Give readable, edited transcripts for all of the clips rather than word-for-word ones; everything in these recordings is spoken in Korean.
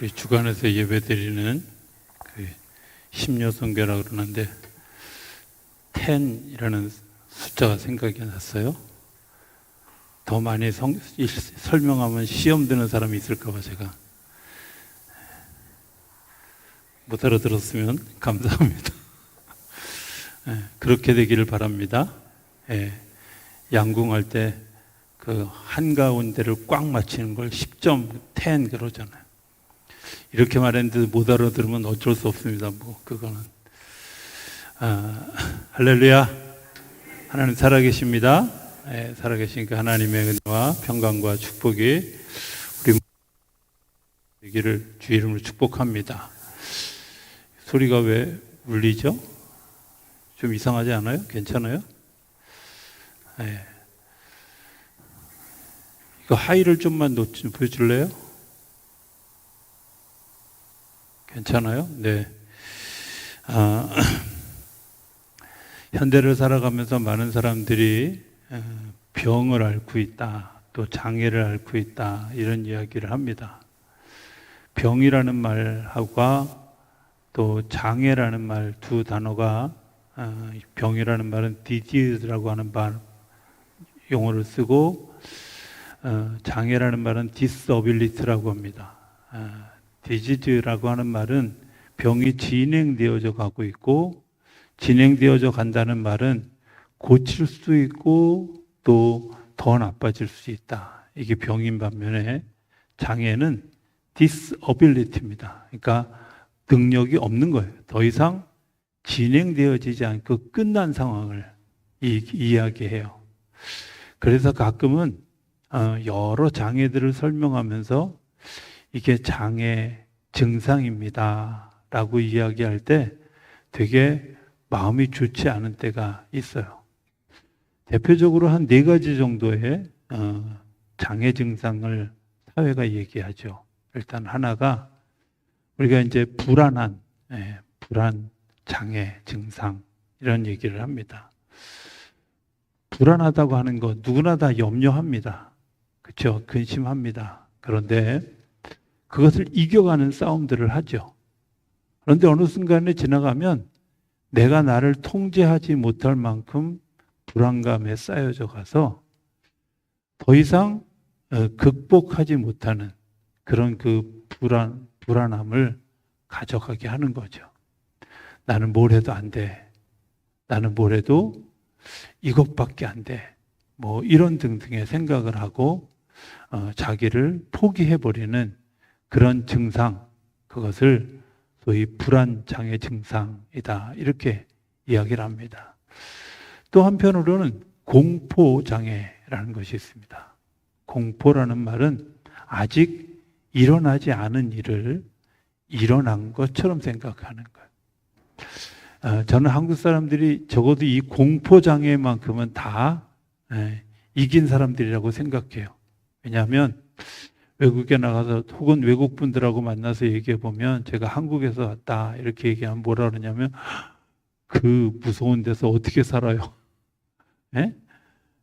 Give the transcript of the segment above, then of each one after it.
우리 주간에서 예배드리는 그 심려성교라고 그러는데 10이라는 숫자가 생각이 났어요. 더 많이 설명하면 시험 드는 사람이 있을까 봐 제가 못 알아들었으면 감사합니다. 그렇게 되기를 바랍니다. 양궁할 때 그 한가운데를 꽉 맞히는 걸 10점 10 그러잖아요. 이렇게 말했는데 못 알아들으면 어쩔 수 없습니다. 뭐 그거는 할렐루야. 하나님 살아계십니다. 살아계시니까 하나님의 은혜와 평강과 축복이 우리 되기를 주 이름으로 축복합니다. 소리가 왜 울리죠? 좀 이상하지 않아요? 괜찮아요? 이거 하이를 좀만 보여줄래요? 괜찮아요? 네. 현대를 살아가면서 많은 사람들이 병을 앓고 있다, 또 장애를 앓고 있다, 이런 이야기를 합니다. 병이라는 말하고 또 장애라는 말 두 단어가, 병이라는 말은 disease라고 하는 용어를 쓰고, 장애라는 말은 disability라고 합니다. 디지즈라고 하는 말은 병이 진행되어져 가고 있고, 진행되어져 간다는 말은 고칠 수 있고 또 더 나빠질 수 있다. 이게 병인 반면에 장애는 disability입니다. 그러니까 능력이 없는 거예요. 더 이상 진행되어지지 않고 끝난 상황을 이야기해요. 그래서 가끔은 여러 장애들을 설명하면서 이게 장애 증상입니다 라고 이야기할 때 되게 마음이 좋지 않은 때가 있어요. 대표적으로 한 4가지 정도의 장애 증상을 사회가 얘기하죠. 일단 하나가 우리가 이제 불안 장애 증상 이런 얘기를 합니다. 불안하다고 하는 거 누구나 다 염려합니다. 그렇죠? 근심합니다. 그런데 그것을 이겨가는 싸움들을 하죠. 그런데 어느 순간에 지나가면 내가 나를 통제하지 못할 만큼 불안감에 쌓여져 가서 더 이상 극복하지 못하는 그런 그 불안함을 가져가게 하는 거죠. 나는 뭘 해도 안 돼. 나는 뭘 해도 이것밖에 안 돼. 뭐 이런 등등의 생각을 하고 자기를 포기해버리는 그런 증상, 그것을 소위 불안장애 증상이다. 이렇게 이야기를 합니다. 또 한편으로는 공포장애라는 것이 있습니다. 공포라는 말은 아직 일어나지 않은 일을 일어난 것처럼 생각하는 거예요. 저는 한국 사람들이 적어도 이 공포장애만큼은 다 이긴 사람들이라고 생각해요. 왜냐하면 외국에 나가서 혹은 외국 분들하고 만나서 얘기해 보면 제가 한국에서 왔다 이렇게 얘기하면 뭐라 그러냐면 그 무서운 데서 어떻게 살아요?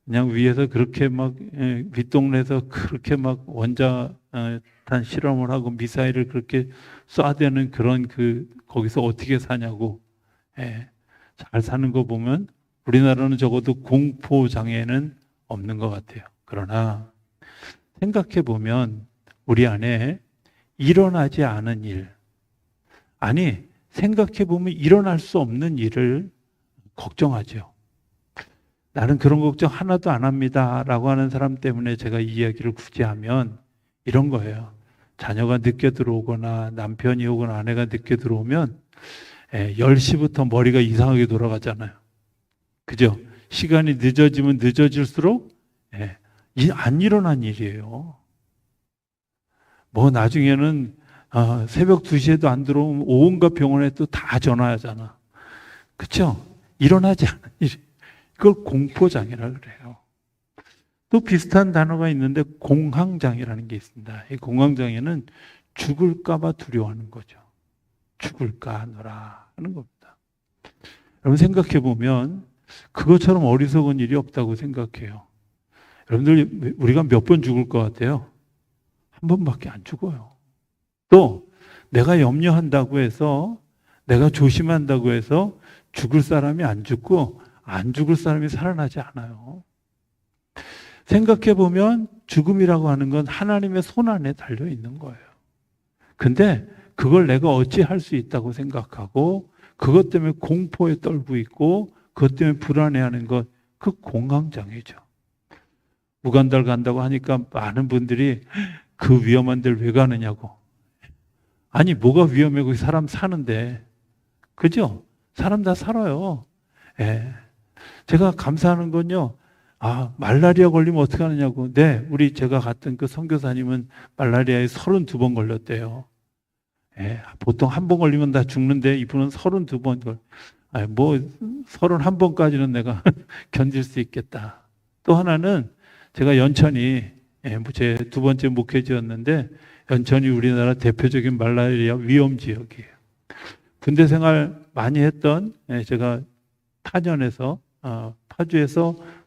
그냥 위에서 그렇게 막 윗동네에서 그렇게 막 원자탄 실험을 하고 미사일을 그렇게 쏴대는 그런 거기서 어떻게 사냐고. 잘 사는 거 보면 우리나라는 적어도 공포 장애는 없는 것 같아요. 그러나 생각해 보면 우리 안에 일어나지 않은 일, 아니 생각해 보면 일어날 수 없는 일을 걱정하죠. 나는 그런 걱정 하나도 안 합니다 라고 하는 사람 때문에 제가 이 이야기를 굳이 하면 이런 거예요. 자녀가 늦게 들어오거나 남편이 오거나 아내가 늦게 들어오면 10시부터 머리가 이상하게 돌아가잖아요. 그죠? 시간이 늦어지면 늦어질수록 안 일어난 일이에요. 뭐 나중에는 새벽 2시에도 안 들어오면 온갖 병원에 또 다 전화하잖아. 그렇죠? 일어나지 않은 일. 그걸 공포장애라고 그래요. 또 비슷한 단어가 있는데 공황장애라는 게 있습니다. 이 공황장애는 죽을까 봐 두려워하는 거죠. 죽을까 하노라 하는 겁니다. 여러분 생각해 보면 그것처럼 어리석은 일이 없다고 생각해요. 여러분들 우리가 몇 번 죽을 것 같아요? 한 번밖에 안 죽어요. 또 내가 염려한다고 해서, 내가 조심한다고 해서 죽을 사람이 안 죽고 안 죽을 사람이 살아나지 않아요. 생각해 보면 죽음이라고 하는 건 하나님의 손 안에 달려 있는 거예요. 근데 그걸 내가 어찌할 수 있다고 생각하고 그것 때문에 공포에 떨고 있고 그것 때문에 불안해하는 것, 그 공황장애죠. 무간달 간다고 하니까 많은 분들이 그 위험한 데를 왜 가느냐고. 아니, 뭐가 위험해? 거기 사람 사는데. 그죠? 사람 다 살아요. 예. 제가 감사하는 건요, 말라리아 걸리면 어떻게 하느냐고. 네, 제가 갔던 그 선교사님은 말라리아에 32번 걸렸대요. 예, 보통 한 번 걸리면 다 죽는데 이분은 32번 31번까지는 내가 견딜 수 있겠다. 또 하나는 제가 연천이, 제 두 번째 목회지였는데 연천이 우리나라 대표적인 말라리아 위험 지역이에요. 군대 생활 많이 했던, 제가 파주에서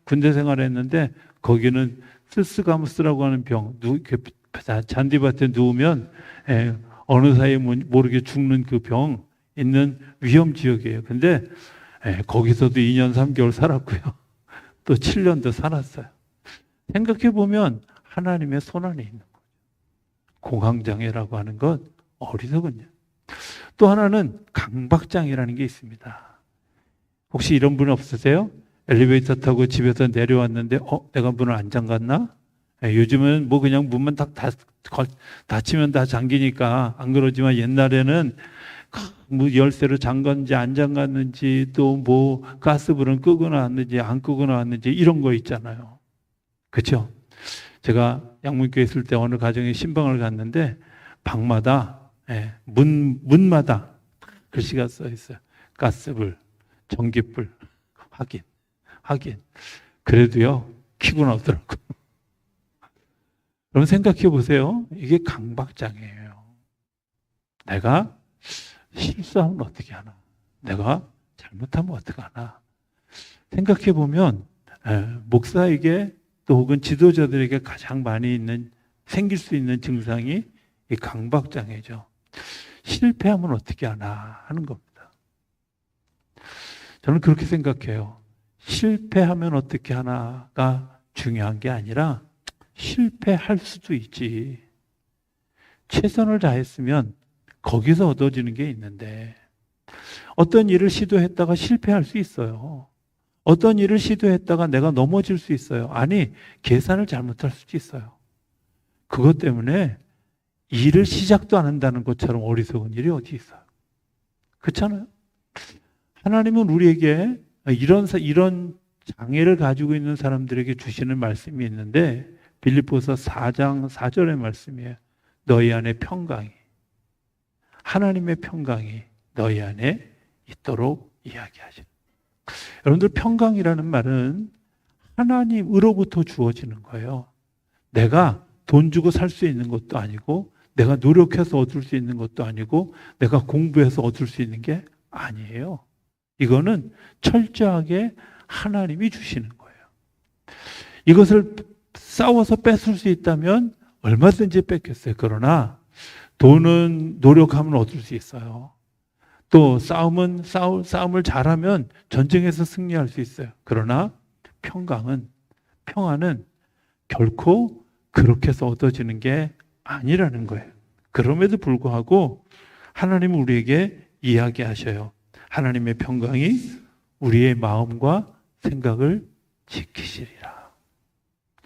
군대 생활했는데 거기는 스스가무스라고 하는 병, 잔디밭에 누우면 어느 사이에 모르게 죽는 그 병 있는 위험 지역이에요. 근데 거기서도 2년 3개월 살았고요. 또 7년도 살았어요. 생각해 보면 하나님의 손 안에 있는 거죠. 공황장애라고 하는 것 어리석은요. 또 하나는 강박장애라는 게 있습니다. 혹시 이런 분 없으세요? 엘리베이터 타고 집에서 내려왔는데 내가 문을 안 잠갔나? 요즘은 뭐 그냥 문만 딱 닫히면 다 잠기니까 안 그러지만 옛날에는 뭐 열쇠로 잠갔는지 안 잠갔는지 또 뭐 가스불은 끄고 나왔는지 안 끄고 나왔는지 이런 거 있잖아요. 그렇죠? 제가 양문교에 있을 때 어느 가정에 신방을 갔는데 방마다 문마다 글씨가 써 있어요. 가스불, 전기불 확인. 그래도요 켜고 나오더라고요. 그럼 생각해 보세요. 이게 강박장애예요. 내가 실수하면 어떻게 하나? 내가 잘못하면 어떻게 하나? 생각해 보면 목사에게 또 혹은 지도자들에게 가장 많이 생길 수 있는 증상이 이 강박장애죠. 실패하면 어떻게 하나 하는 겁니다. 저는 그렇게 생각해요. 실패하면 어떻게 하나가 중요한 게 아니라 실패할 수도 있지. 최선을 다했으면 거기서 얻어지는 게 있는데 어떤 일을 시도했다가 실패할 수 있어요. 어떤 일을 시도했다가 내가 넘어질 수 있어요. 아니, 계산을 잘못할 수도 있어요. 그것 때문에 일을 시작도 안 한다는 것처럼 어리석은 일이 어디 있어요. 그렇잖아요. 하나님은 우리에게 이런 장애를 가지고 있는 사람들에게 주시는 말씀이 있는데 빌립보서 4장 4절의 말씀이에요. 너희 안에 평강이, 하나님의 평강이 너희 안에 있도록 이야기하시는. 여러분들, 평강이라는 말은 하나님으로부터 주어지는 거예요. 내가 돈 주고 살 수 있는 것도 아니고 내가 노력해서 얻을 수 있는 것도 아니고 내가 공부해서 얻을 수 있는 게 아니에요. 이거는 철저하게 하나님이 주시는 거예요. 이것을 싸워서 뺏을 수 있다면 얼마든지 뺏겠어요. 그러나 돈은 노력하면 얻을 수 있어요. 또 싸움을 잘하면 전쟁에서 승리할 수 있어요. 그러나 평안은 결코 그렇게 해서 얻어지는 게 아니라는 거예요. 그럼에도 불구하고 하나님은 우리에게 이야기하셔요. 하나님의 평강이 우리의 마음과 생각을 지키시리라.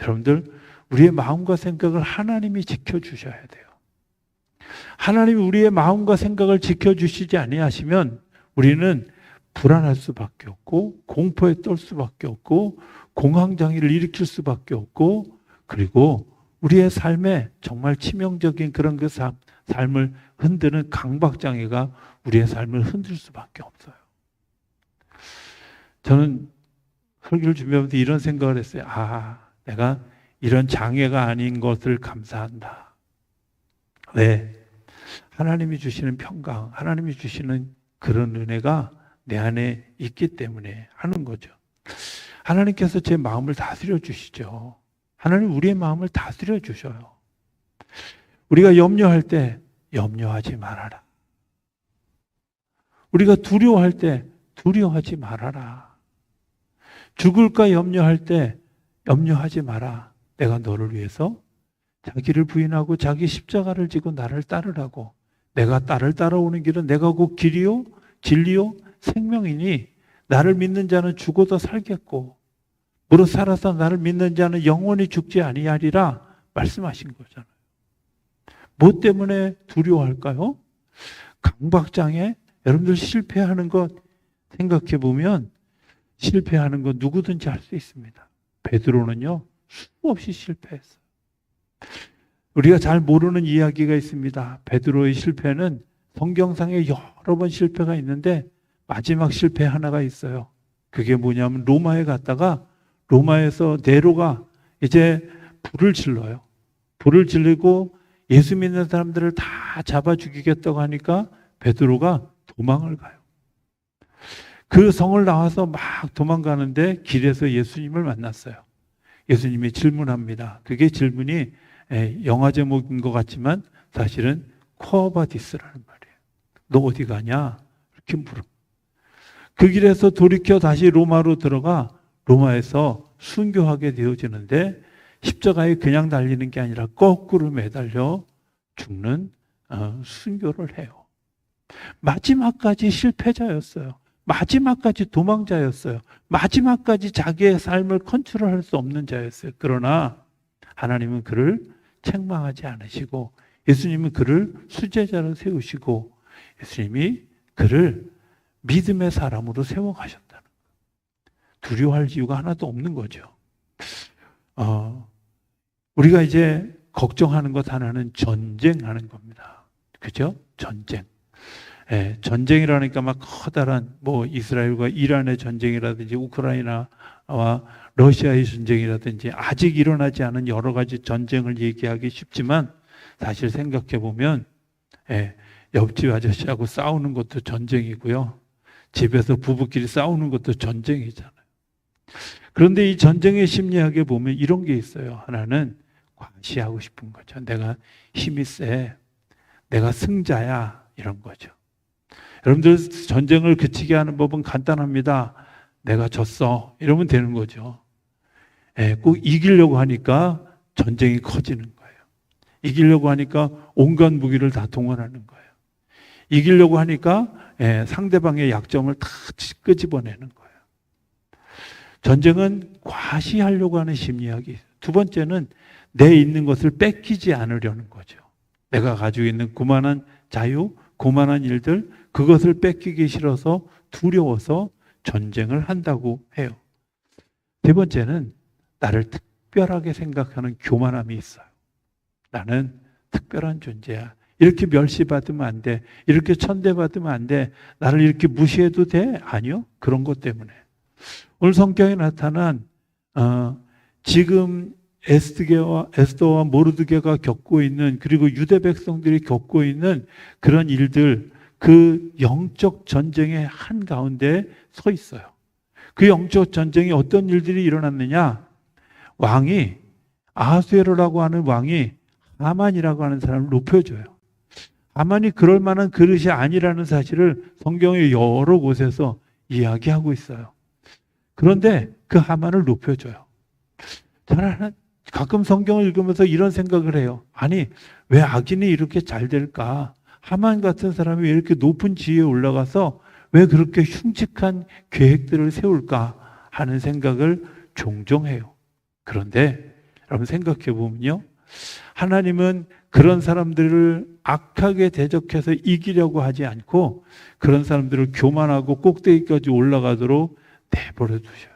여러분들, 우리의 마음과 생각을 하나님이 지켜주셔야 돼요. 하나님이 우리의 마음과 생각을 지켜주시지 아니하시면 우리는 불안할 수밖에 없고 공포에 떨 수밖에 없고 공황장애를 일으킬 수밖에 없고, 그리고 우리의 삶에 정말 치명적인 그런 그 삶을 흔드는 강박장애가 우리의 삶을 흔들 수밖에 없어요. 저는 설교를 준비하면서 이런 생각을 했어요. 내가 이런 장애가 아닌 것을 감사한다. 왜? 하나님이 주시는 평강, 하나님이 주시는 그런 은혜가 내 안에 있기 때문에 하는 거죠. 하나님께서 제 마음을 다스려 주시죠. 하나님 우리의 마음을 다스려 주셔요. 우리가 염려할 때 염려하지 말아라. 우리가 두려워할 때 두려워하지 말아라. 죽을까 염려할 때 염려하지 마라. 내가 너를 위해서 자기를 부인하고 자기 십자가를 지고 나를 따르라고. 내가 나를 따라오는 길은 내가 곧 길이요 진리요 생명이니 나를 믿는 자는 죽어도 살겠고 무릇 살아서 나를 믿는 자는 영원히 죽지 아니하리라 말씀하신 거잖아요. 뭐 때문에 두려워할까요? 강박장애? 여러분들 실패하는 것 생각해 보면 실패하는 것 누구든지 할 수 있습니다. 베드로는요 수없이 실패했어요. 우리가 잘 모르는 이야기가 있습니다. 베드로의 실패는 성경상에 여러 번 실패가 있는데 마지막 실패 하나가 있어요. 그게 뭐냐면 로마에 갔다가 로마에서 네로가 이제 불을 질러요. 불을 질리고 예수 믿는 사람들을 다 잡아 죽이겠다고 하니까 베드로가 도망을 가요. 그 성을 나와서 막 도망가는데 길에서 예수님을 만났어요. 예수님이 질문합니다. 그게 질문이 영화 제목인 것 같지만 사실은 코어바디스라는 말이에요. 너 어디 가냐? 이렇게 물어. 그 길에서 돌이켜 다시 로마로 들어가 로마에서 순교하게 되어지는데 십자가에 그냥 달리는 게 아니라 거꾸로 매달려 죽는 순교를 해요. 마지막까지 실패자였어요. 마지막까지 도망자였어요. 마지막까지 자기의 삶을 컨트롤할 수 없는 자였어요. 그러나 하나님은 그를 책망하지 않으시고 예수님은 그를 수제자로 세우시고 예수님이 그를 믿음의 사람으로 세워가셨다는 거예요. 두려워할 이유가 하나도 없는 거죠. 우리가 이제 걱정하는 것 하나는 전쟁하는 겁니다. 그죠? 전쟁. 전쟁이라니까 막 커다란 뭐 이스라엘과 이란의 전쟁이라든지 우크라이나와 러시아의 전쟁이라든지 아직 일어나지 않은 여러 가지 전쟁을 얘기하기 쉽지만 사실 생각해 보면 옆집 아저씨하고 싸우는 것도 전쟁이고요. 집에서 부부끼리 싸우는 것도 전쟁이잖아요. 그런데 이 전쟁의 심리학에 보면 이런 게 있어요. 하나는 과시하고 싶은 거죠. 내가 힘이 세. 내가 승자야. 이런 거죠. 여러분들 전쟁을 그치게 하는 법은 간단합니다. 내가 졌어. 이러면 되는 거죠. 꼭 이기려고 하니까 전쟁이 커지는 거예요. 이기려고 하니까 온갖 무기를 다 동원하는 거예요. 이기려고 하니까 상대방의 약점을 다 끄집어내는 거예요. 전쟁은 과시하려고 하는 심리학이 있어요. 두 번째는 내 있는 것을 뺏기지 않으려는 거죠. 내가 가지고 있는 고만한 자유, 고만한 일들, 그것을 뺏기기 싫어서 두려워서 전쟁을 한다고 해요. 세 번째는 나를 특별하게 생각하는 교만함이 있어요. 나는 특별한 존재야. 이렇게 멸시받으면 안 돼. 이렇게 천대받으면 안 돼. 나를 이렇게 무시해도 돼? 아니요. 그런 것 때문에. 오늘 성경에 나타난 지금 에스더와 모르드게가 겪고 있는 그리고 유대 백성들이 겪고 있는 그런 일들 그 영적 전쟁의 한가운데 서 있어요. 그 영적 전쟁에 어떤 일들이 일어났느냐? 왕이 아하수에로라고 하는 왕이 하만이라고 하는 사람을 높여줘요. 하만이 그럴 만한 그릇이 아니라는 사실을 성경의 여러 곳에서 이야기하고 있어요. 그런데 그 하만을 높여줘요. 저는 가끔 성경을 읽으면서 이런 생각을 해요. 아니, 왜 악인이 이렇게 잘 될까? 하만 같은 사람이 왜 이렇게 높은 지위에 올라가서 왜 그렇게 흉측한 계획들을 세울까 하는 생각을 종종 해요. 그런데 여러분 생각해 보면요. 하나님은 그런 사람들을 악하게 대적해서 이기려고 하지 않고 그런 사람들을 교만하고 꼭대기까지 올라가도록 내버려 두셔요.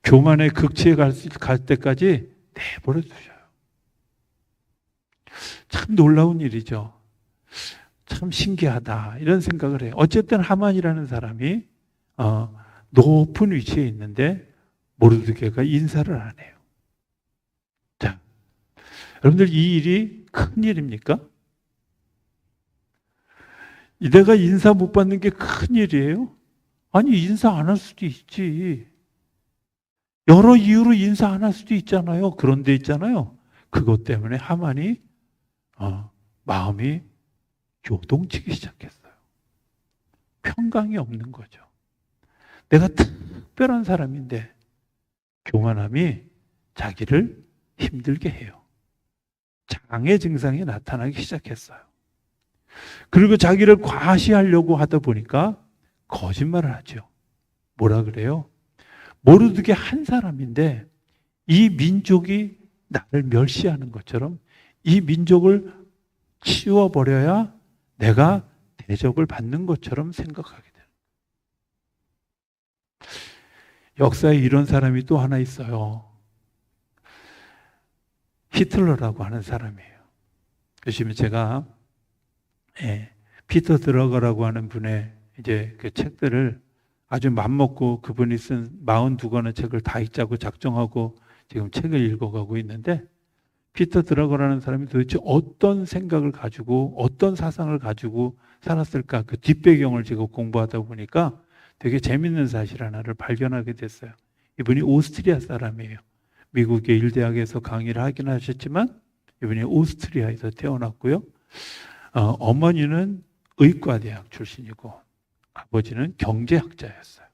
교만의 극치에 갈 때까지 내버려 두셔요. 참 놀라운 일이죠. 참 신기하다 이런 생각을 해요. 어쨌든 하만이라는 사람이 높은 위치에 있는데 모르드게가 인사를 안 해요. 자, 여러분들 이 일이 큰 일입니까? 내가 인사 못 받는 게 큰 일이에요? 아니 인사 안 할 수도 있지. 여러 이유로 인사 안 할 수도 있잖아요. 그런데 있잖아요. 그것 때문에 하만이 마음이 요동치기 시작했어요. 평강이 없는 거죠. 내가 특별한 사람인데 교만함이 자기를 힘들게 해요. 장애 증상이 나타나기 시작했어요. 그리고 자기를 과시하려고 하다 보니까 거짓말을 하죠. 뭐라 그래요? 모르드게 한 사람인데 이 민족이 나를 멸시하는 것처럼 이 민족을 치워버려야 내가 대접을 받는 것처럼 생각하게 돼요. 역사에 이런 사람이 또 하나 있어요. 히틀러라고 하는 사람이에요. 요즘에 제가 피터 드러거라고 하는 분의 이제 그 책들을 아주 맘먹고 그분이 쓴 42권의 책을 다 읽자고 작정하고 지금 책을 읽어가고 있는데, 피터 드러거라는 사람이 도대체 어떤 생각을 가지고 어떤 사상을 가지고 살았을까, 그 뒷배경을 제가 공부하다 보니까 되게 재밌는 사실 하나를 발견하게 됐어요. 이분이 오스트리아 사람이에요. 미국의 일대학에서 강의를 하긴 하셨지만 이분이 오스트리아에서 태어났고요. 어머니는 의과대학 출신이고 아버지는 경제학자였어요.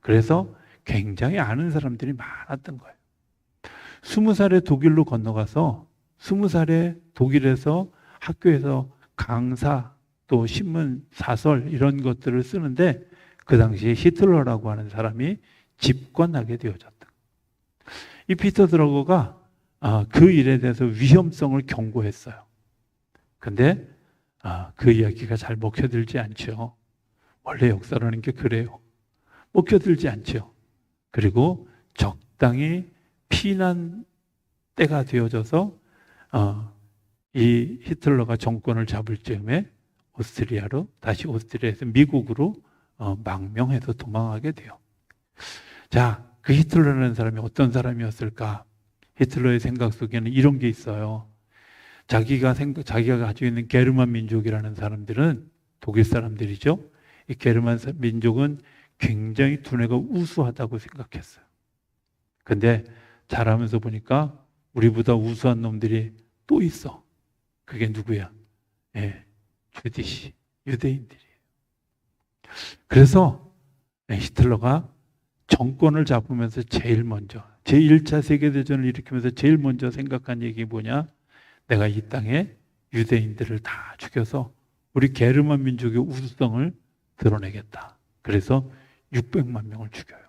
그래서 굉장히 아는 사람들이 많았던 거예요. 20살에 독일로 건너가서 20살에 독일에서 학교에서 강사 또 신문 사설 이런 것들을 쓰는데 그 당시에 히틀러라고 하는 사람이 집권하게 되어졌다. 이 피터 드러거가 그 일에 대해서 위험성을 경고했어요. 근데 그 이야기가 잘 먹혀들지 않죠. 원래 역사라는 게 그래요. 먹혀들지 않죠. 그리고 적당히 피난 때가 되어져서 이 히틀러가 정권을 잡을 즈음에 오스트리아로 다시 오스트리아에서 미국으로 망명해서 도망하게 돼요. 자, 그 히틀러라는 사람이 어떤 사람이었을까? 히틀러의 생각 속에는 이런 게 있어요. 자기가 가지고 있는 게르만 민족이라는 사람들은 독일 사람들이죠. 이 게르만 민족은 굉장히 두뇌가 우수하다고 생각했어요. 근데 자라면서 보니까 우리보다 우수한 놈들이 또 있어. 그게 누구야? 주디시, 유대인들이에요. 그래서 히틀러가 정권을 잡으면서 제일 먼저 제1차 세계대전을 일으키면서 제일 먼저 생각한 얘기 뭐냐? 내가 이 땅에 유대인들을 다 죽여서 우리 게르만 민족의 우수성을 드러내겠다. 그래서 600만 명을 죽여요.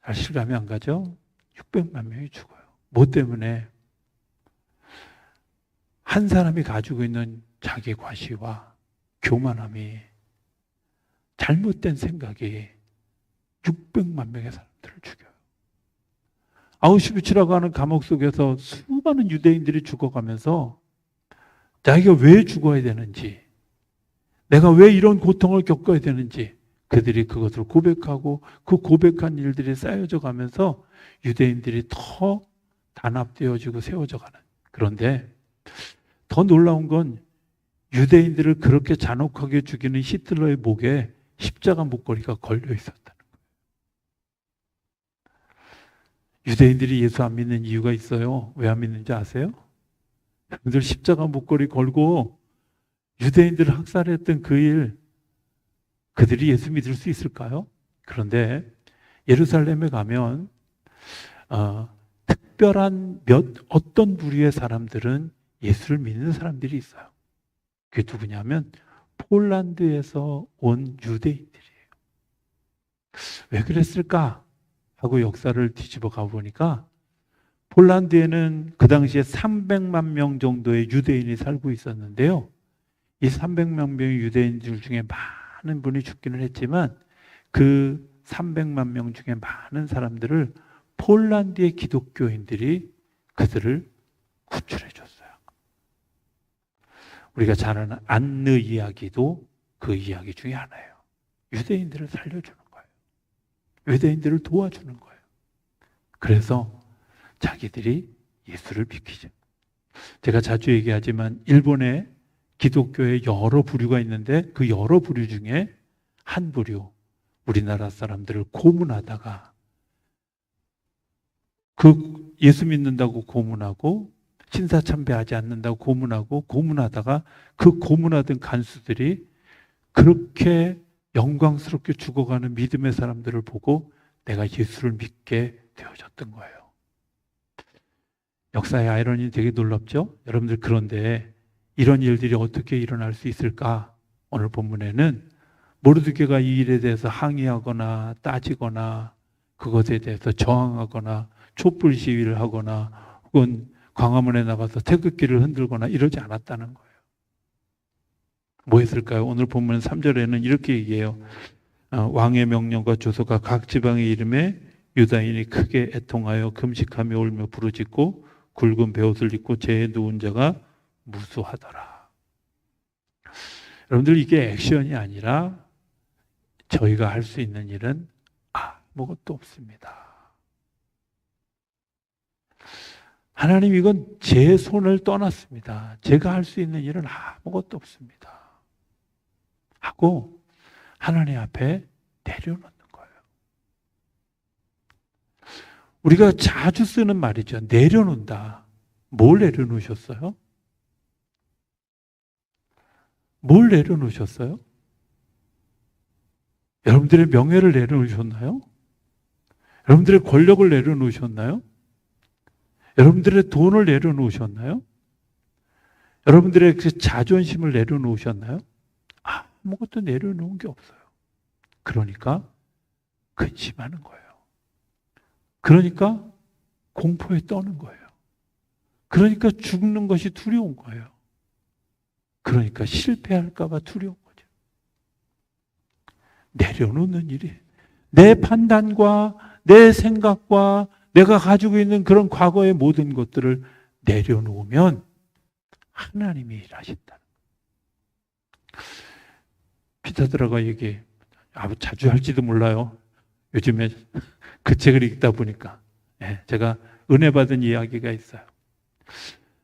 잘 실감이 안 가죠? 600만 명이 죽어요. 뭐 때문에? 한 사람이 가지고 있는 자기 과시와 교만함이, 잘못된 생각이 600만 명의 사람들을 죽여요. 아우슈비츠라고 하는 감옥 속에서 수많은 유대인들이 죽어가면서 자기가 왜 죽어야 되는지, 내가 왜 이런 고통을 겪어야 되는지 그들이 그것을 고백하고 그 고백한 일들이 쌓여져 가면서 유대인들이 더 단합되어지고 세워져 가는. 그런데 더 놀라운 건 유대인들을 그렇게 잔혹하게 죽이는 히틀러의 목에 십자가 목걸이가 걸려 있었다는 거예요. 유대인들이 예수 안 믿는 이유가 있어요. 왜 안 믿는지 아세요? 여러분들 십자가 목걸이 걸고 유대인들을 학살했던 그 일, 그들이 예수 믿을 수 있을까요? 그런데 예루살렘에 가면 특별한 어떤 부류의 사람들은 예수를 믿는 사람들이 있어요. 그게 누구냐면 폴란드에서 온 유대인들이에요. 왜 그랬을까 하고 역사를 뒤집어 가보니까 폴란드에는 그 당시에 300만 명 정도의 유대인이 살고 있었는데요. 이 300만 명의 유대인들 중에 많은 분이 죽기는 했지만 그 300만 명 중에 많은 사람들을 폴란드의 기독교인들이 그들을 구출해 줬어요. 우리가 잘 아는 안느 이야기도 그 이야기 중에 하나예요. 유대인들을 살려주는 거예요. 유대인들을 도와주는 거예요. 그래서 자기들이 예수를 믿기죠. 제가 자주 얘기하지만 일본에 기독교에 여러 부류가 있는데 그 여러 부류 중에 한 부류, 우리나라 사람들을 고문하다가 그 예수 믿는다고 고문하고 신사 참배하지 않는다고 고문하고 고문하다가 그 고문하던 간수들이 그렇게 영광스럽게 죽어가는 믿음의 사람들을 보고 내가 예수를 믿게 되어졌던 거예요. 역사의 아이러니 되게 놀랍죠? 여러분들, 그런데 이런 일들이 어떻게 일어날 수 있을까? 오늘 본문에는 모르드게가 이 일에 대해서 항의하거나 따지거나 그것에 대해서 저항하거나 촛불 시위를 하거나 혹은 광화문에 나가서 태극기를 흔들거나 이러지 않았다는 거예요. 뭐 했을까요? 오늘 본문 3절에는 이렇게 얘기해요. 왕의 명령과 주소가 각 지방에 이름에 유다인이 크게 애통하여 금식하며 울며 부르짖고 굵은 베옷을 입고 재에 누운 자가 무수하더라. 여러분들, 이게 액션이 아니라 저희가 할 수 있는 일은 아무것도 없습니다. 하나님, 이건 제 손을 떠났습니다. 제가 할 수 있는 일은 아무것도 없습니다. 하고 하나님 앞에 내려놓는 거예요. 우리가 자주 쓰는 말이죠. 내려놓는다. 뭘 내려놓으셨어요? 뭘 내려놓으셨어요? 여러분들의 명예를 내려놓으셨나요? 여러분들의 권력을 내려놓으셨나요? 여러분들의 돈을 내려놓으셨나요? 여러분들의 그 자존심을 내려놓으셨나요? 아무것도 내려놓은 게 없어요. 그러니까 근심하는 거예요. 그러니까 공포에 떠는 거예요. 그러니까 죽는 것이 두려운 거예요. 그러니까 실패할까 봐 두려운 거죠. 내려놓는 일이, 내 판단과 내 생각과 내가 가지고 있는 그런 과거의 모든 것들을 내려놓으면 하나님이 일하신다. 피타드라가 얘기해. 자주 할지도 몰라요. 요즘에 그 책을 읽다 보니까. 제가 은혜 받은 이야기가 있어요.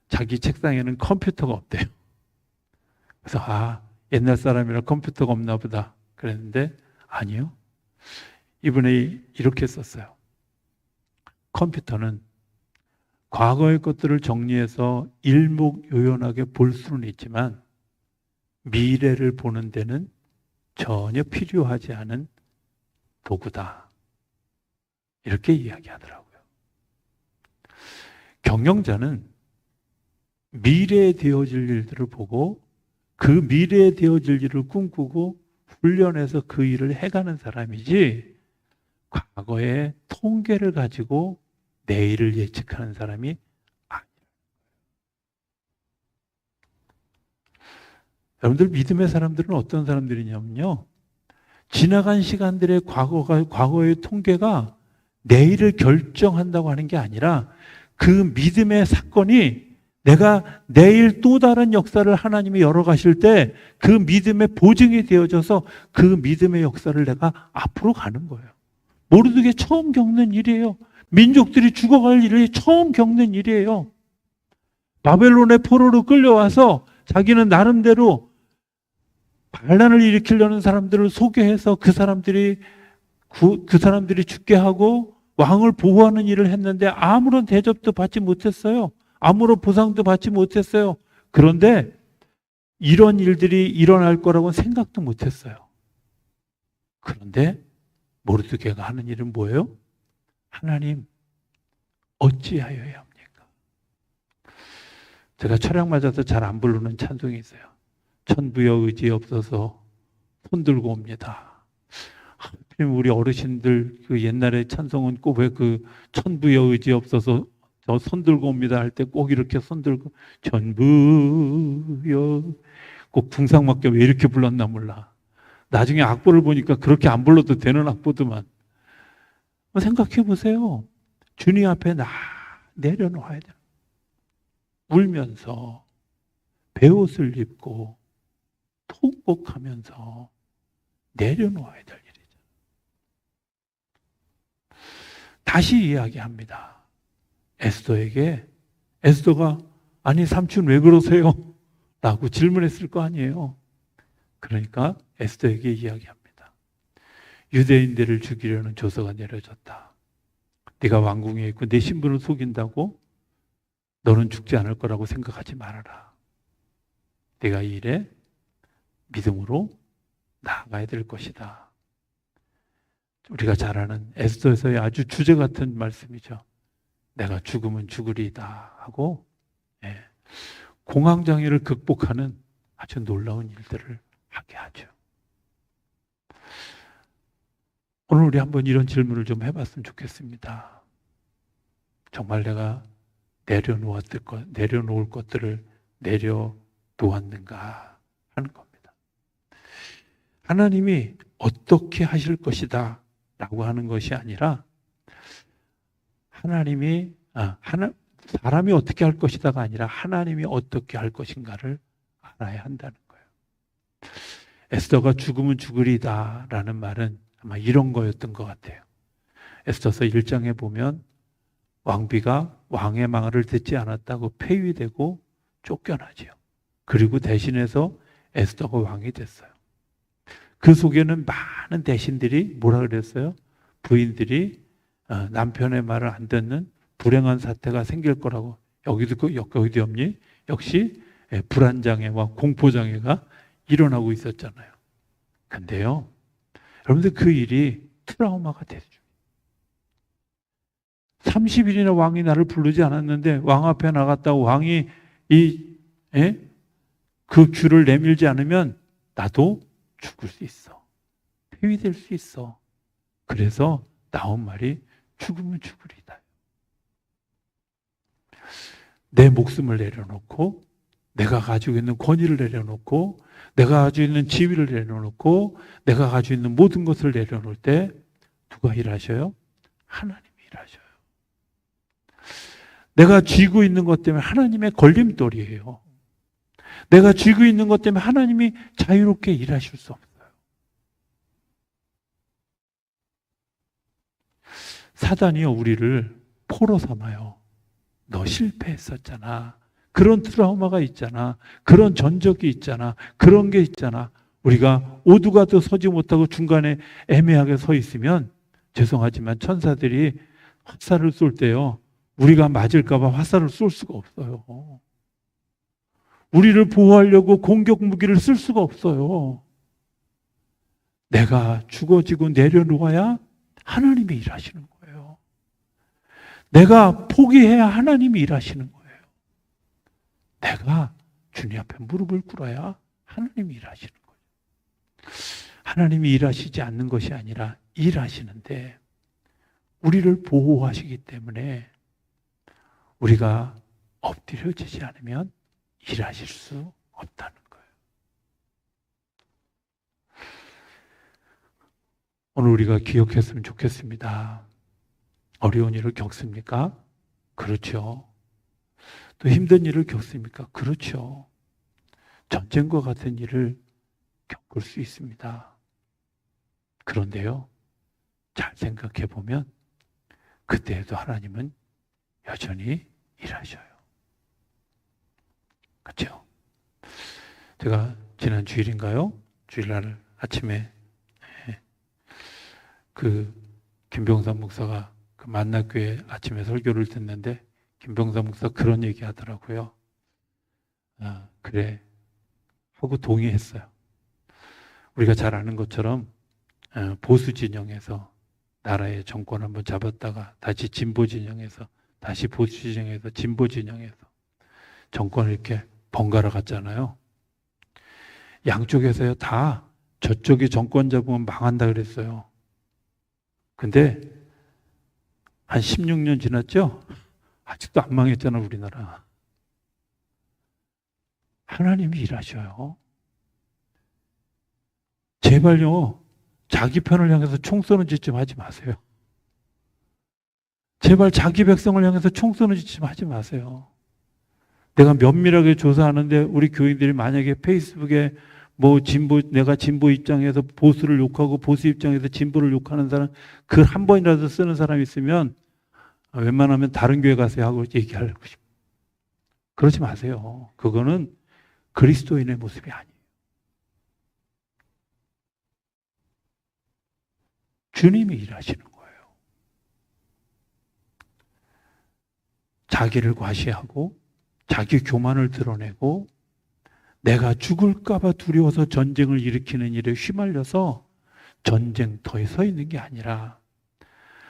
자기 책상에는 컴퓨터가 없대요. 그래서 옛날 사람이라 컴퓨터가 없나 보다 그랬는데 아니요. 이분이 이렇게 썼어요. 컴퓨터는 과거의 것들을 정리해서 일목요연하게 볼 수는 있지만 미래를 보는 데는 전혀 필요하지 않은 도구다. 이렇게 이야기하더라고요. 경영자는 미래에 되어질 일들을 보고 그 미래에 되어질 일을 꿈꾸고 훈련해서 그 일을 해가는 사람이지, 과거의 통계를 가지고 내일을 예측하는 사람이 아니에요. 여러분들, 믿음의 사람들은 어떤 사람들이냐면요, 지나간 시간들의 과거의 통계가 내일을 결정한다고 하는 게 아니라 그 믿음의 사건이 내가 내일 또 다른 역사를 하나님이 열어가실 때 그 믿음의 보증이 되어져서 그 믿음의 역사를 내가 앞으로 가는 거예요. 모르드게 처음 겪는 일이에요. 민족들이 죽어갈 일이 처음 겪는 일이에요. 바벨론의 포로로 끌려와서 자기는 나름대로 반란을 일으키려는 사람들을 소개해서 그 사람들이 죽게 하고 왕을 보호하는 일을 했는데 아무런 대접도 받지 못했어요. 아무런 보상도 받지 못했어요. 그런데 이런 일들이 일어날 거라고는 생각도 못했어요. 그런데 모르드게가 하는 일은 뭐예요? 하나님, 어찌하여야 합니까? 제가 철학 맞아서 잘 안 부르는 찬송이 있어요. 천부여 의지 없어서 손 들고 옵니다. 우리 어르신들 그 옛날에 찬송은 꼭 왜 그 천부여 의지 없어서 저 손 들고 옵니다 할 때 꼭 이렇게 손 들고 천부여, 꼭 궁상맞게 왜 이렇게 불렀나 몰라. 나중에 악보를 보니까 그렇게 안 불러도 되는 악보더만. 생각해 보세요. 주님 앞에 내려놓아야 돼요. 울면서 베옷을 입고 통곡하면서 내려놓아야 될 일이죠. 다시 이야기합니다. 에스더가 아니 삼촌 왜 그러세요? 라고 질문했을 거 아니에요. 그러니까 에스더에게 이야기합니다. 유대인들을 죽이려는 조서가 내려졌다. 네가 왕궁에 있고 내 신분을 속인다고 너는 죽지 않을 거라고 생각하지 말아라. 네가 이 일에 믿음으로 나아가야 될 것이다. 우리가 잘 아는 에스더에서의 아주 주제 같은 말씀이죠. 내가 죽으면 죽으리다 하고 공황장애를 극복하는 아주 놀라운 일들을 하게 하죠. 오늘 우리 한번 이런 질문을 좀 해봤으면 좋겠습니다. 정말 내가 내려놓을 것들을 내려놓았는가 하는 겁니다. 하나님이 어떻게 하실 것이다 라고 하는 것이 아니라 사람이 어떻게 할 것이다가 아니라 하나님이 어떻게 할 것인가를 알아야 한다는 거예요. 에스더가 죽으면 죽으리다 라는 말은 아마 이런 거였던 것 같아요. 에스더서 1장에 보면 왕비가 왕의 말을 듣지 않았다고 폐위되고 쫓겨나지요. 그리고 대신해서 에스더가 왕이 됐어요. 그 속에는 많은 대신들이 뭐라 그랬어요? 부인들이 남편의 말을 안 듣는 불행한 사태가 생길 거라고. 여기도 없니? 역시 불안장애와 공포장애가 일어나고 있었잖아요. 근데요, 여러분들 그 일이 트라우마가 되죠. 30일이나 왕이 나를 부르지 않았는데 왕 앞에 나갔다고 왕이 그 귤을 내밀지 않으면 나도 죽을 수 있어. 폐위될 수 있어. 그래서 나온 말이 죽으면 죽으리다. 내 목숨을 내려놓고 내가 가지고 있는 권위를 내려놓고 내가 가지고 있는 지위를 내려놓고 내가 가지고 있는 모든 것을 내려놓을 때 누가 일하셔요? 하나님이 일하셔요. 내가 쥐고 있는 것 때문에 하나님의 걸림돌이에요. 내가 쥐고 있는 것 때문에 하나님이 자유롭게 일하실 수 없어요. 사단이요, 우리를 포로 삼아요. 너 실패했었잖아. 그런 트라우마가 있잖아. 그런 전적이 있잖아. 그런 게 있잖아. 우리가 오두가도 서지 못하고 중간에 애매하게 서 있으면 죄송하지만 천사들이 화살을 쏠 때요, 우리가 맞을까 봐 화살을 쏠 수가 없어요. 우리를 보호하려고 공격 무기를 쓸 수가 없어요. 내가 죽어지고 내려놓아야 하나님이 일하시는 거예요. 내가 포기해야 하나님이 일하시는 거예요. 내가 주님 앞에 무릎을 꿇어야 하나님이 일하시는 거예요. 하나님이 일하시지 않는 것이 아니라 일하시는데 우리를 보호하시기 때문에 우리가 엎드려지지 않으면 일하실 수 없다는 거예요. 오늘 우리가 기억했으면 좋겠습니다. 어려운 일을 겪습니까? 그렇죠. 또 힘든 일을 겪습니까? 그렇죠. 전쟁과 같은 일을 겪을 수 있습니다. 그런데요, 잘 생각해 보면 그때에도 하나님은 여전히 일하셔요. 그렇죠? 제가 지난 주일인가요? 주일날 아침에 그 김병삼 목사가 그 만나교회 아침에 설교를 듣는데 김병삼 목사 그런 얘기 하더라고요. 그래 하고 동의했어요. 우리가 잘 아는 것처럼 보수 진영에서 나라의 정권 한번 잡았다가 다시 진보 진영에서 다시 보수 진영에서 진보 진영에서 정권을 이렇게 번갈아 갔잖아요. 양쪽에서요 다 저쪽이 정권 잡으면 망한다 그랬어요. 근데 한 16년 지났죠? 아직도 안 망했잖아, 우리나라. 하나님이 일하셔요. 제발요, 자기 편을 향해서 총 쏘는 짓 좀 하지 마세요. 제발 자기 백성을 향해서 총 쏘는 짓 좀 하지 마세요. 내가 면밀하게 조사하는데 우리 교인들이 만약에 페이스북에 내가 진보 입장에서 보수를 욕하고 보수 입장에서 진보를 욕하는 사람, 글 한 번이라도 쓰는 사람이 있으면 웬만하면 다른 교회 가세요 하고 얘기하려고 싶어요. 그러지 마세요. 그거는 그리스도인의 모습이 아니에요. 주님이 일하시는 거예요. 자기를 과시하고 자기 교만을 드러내고 내가 죽을까봐 두려워서 전쟁을 일으키는 일에 휘말려서 전쟁터에 서 있는 게 아니라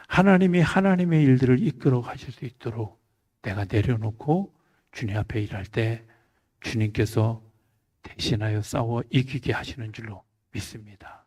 하나님이 하나님의 일들을 이끌어 가실 수 있도록 내가 내려놓고 주님 앞에 일할 때 주님께서 대신하여 싸워 이기게 하시는 줄로 믿습니다.